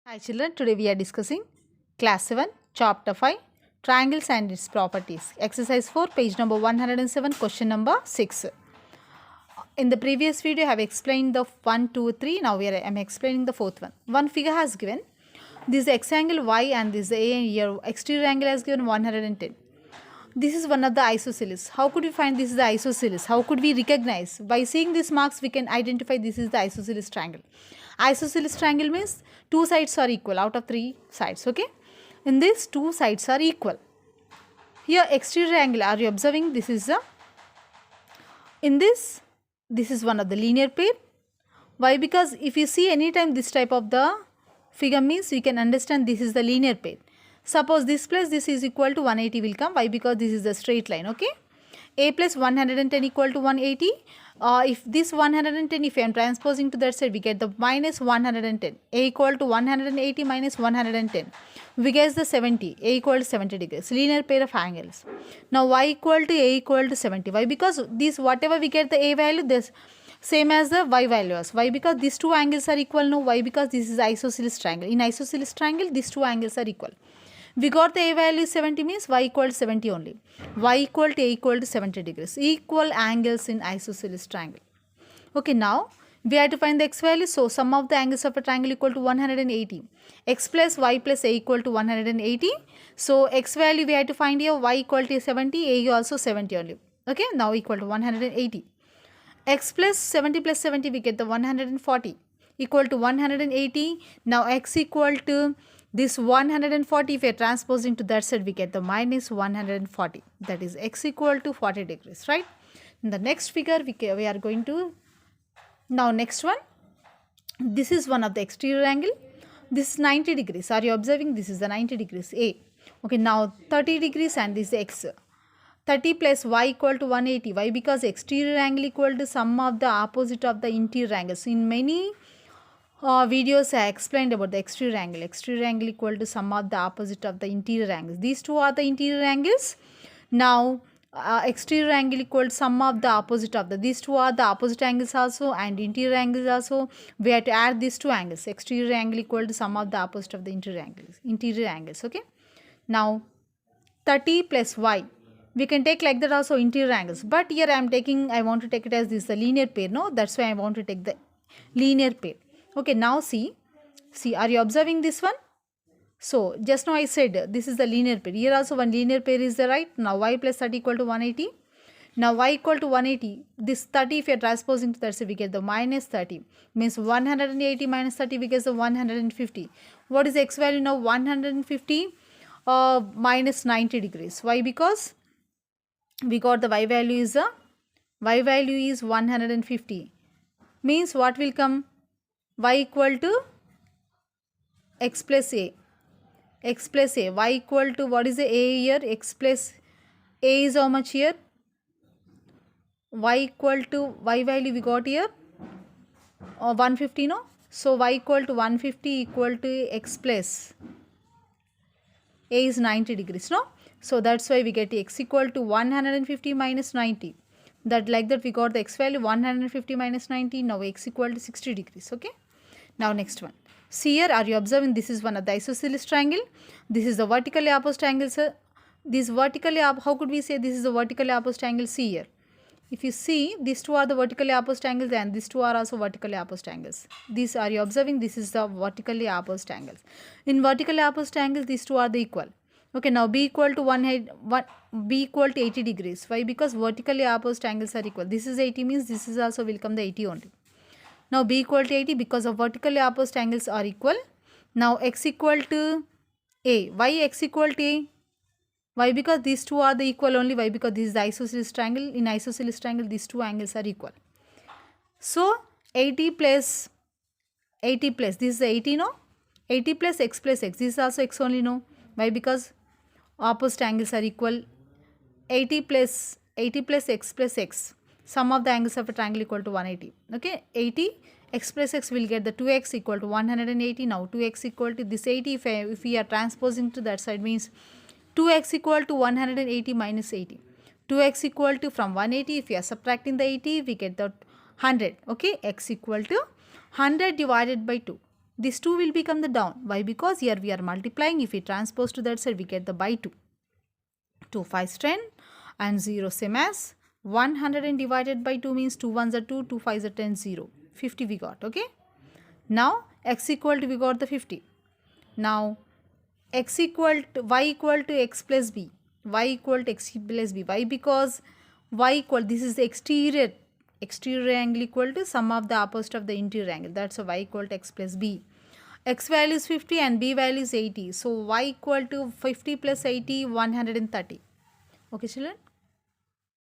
Hi children, today we are discussing class 7 chapter 5 triangles and its properties. Exercise 4 page number 107 question number 6. In the previous video I have explained the 1, 2, 3. Now I am explaining the fourth one. One figure has given this x angle y and this a here exterior angle has given 110. This is one of the isosceles. How could we find this is the isosceles? How could we recognize? By seeing these marks we can identify this is the isosceles triangle. Isosceles triangle means two sides are equal out of three sides. Okay. In this two sides are equal. Here exterior angle, are you observing? This is the, in this is one of the linear pair. Why? Because if you see anytime this type of the figure means you can understand this is the linear pair. Suppose this plus this is equal to 180 will come. Why? Because this is the straight line. Okay. A plus 110 equal to 180. If this 110, if I am transposing to that side, we get the minus 110. A equal to 180 minus 110. We get the 70. A equal to 70 degrees. Linear pair of angles. Now y equal to a equal to 70. Why? Because this whatever we get the a value, this same as the y values. Why? Because these two angles are equal. No. Why? Because this is isosceles triangle. In isosceles triangle, these two angles are equal. We got the a value 70 means y equal to 70 only. Y equal to a equal to 70 degrees. Equal angles in isosceles triangle. Okay, now we have to find the x value. So, sum of the angles of a triangle equal to 180. X plus y plus a equal to 180. So, x value we have to find here, y equal to 70, a also 70 only. Okay, now equal to 180. X plus 70 plus 70 we get the 140 equal to 180. Now, x equal to this 140, if we are transposing to that side, we get the minus 140. That is x equal to 40 degrees, right? In the next figure, we are going to, now next one, this is one of the exterior angle. This is 90 degrees. Are you observing? This is the 90 degrees A. Okay, now 30 degrees and this is x. 30 plus y equal to 180. Why? Because exterior angle equal to sum of the opposite of the interior angles. In many videos I explained about the exterior angle. Exterior angle equal to sum of the opposite of the interior angles. These two are the interior angles. Now exterior angle equal to sum of the opposite of the, these two are the opposite angles also and interior angles also. We have to add these two angles. Exterior angle equal to sum of the opposite of the interior angles. Interior angles. Okay. Now 30 plus y. We can take like that also interior angles. But here I want to take it as this the linear pair. No, that's why I want to take the linear pair. Okay, now see, are you observing this one? So, just now I said this is the linear pair. Here also one linear pair is the right. Now, y plus 30 equal to 180. Now, y equal to 180. This 30 if you are transposing to that, so we get the minus 30. Means 180 minus 30 we get the 150. What is the x value now? 150 minus 90 degrees. Why? Because we got the y value is 150. Means what will come? Y equal to x plus a. X plus a. Y equal to, what is the a here? X plus a is how much here? Y equal to, y value we got here 150, no? So y equal to 150 equal to x plus a is 90 degrees, no? So that's why we get x equal to 150 minus 90. That like that we got the x value 150 minus 90. Now x equal to 60 degrees. Okay. Now next one. See here, are you observing? This is one of the isosceles triangle. This is the vertically opposite angle, sir. This vertically how could we say this is the vertically opposite angle? See here. If you see, these two are the vertically opposite angles and these two are also vertically opposite angles. These, are you observing? This is the vertically opposite angles. In vertically opposite angles, these two are the equal. Okay, now b equal to b equal to 80 degrees. Why? Because vertically opposite angles are equal. This is 80 means this is also will come the 80 only. Now b equal to 80 because of vertically opposite angles are equal. Now x equal to a. Why x equal to a? Why? Because these two are the equal only. Why? Because this is the isosceles triangle. In isosceles triangle, these two angles are equal. So 80 plus this is the 80, no? 80 plus x plus x. This is also x only, no? Why? Because opposite angles are equal. 80 plus x plus x. Sum of the angles of a triangle equal to 180. Okay, 80 x plus x will get the 2x equal to 180. Now 2x equal to this 80. If we are transposing to that side means 2x equal to 180 minus 80. 2x equal to from 180. If we are subtracting the 80, we get the 100. Okay, x equal to 100 divided by 2. This 2 will become the down. Why? Because here we are multiplying. If we transpose to that side, we get the by 2. 2 5 10 and 0 same as 100 and divided by 2 means 2 ones are 2, 2 5s are 10, 0. 50 we got, okay. Now x equal to, we got the 50. Now x equal to, y equal to x plus b. Y equal to x plus b. Why? Because y equal, this is the exterior angle equal to sum of the opposite of the interior angle. That's why y equal to x plus b. X value is 50 and b value is 80. So y equal to 50 plus 80, 130. Okay children.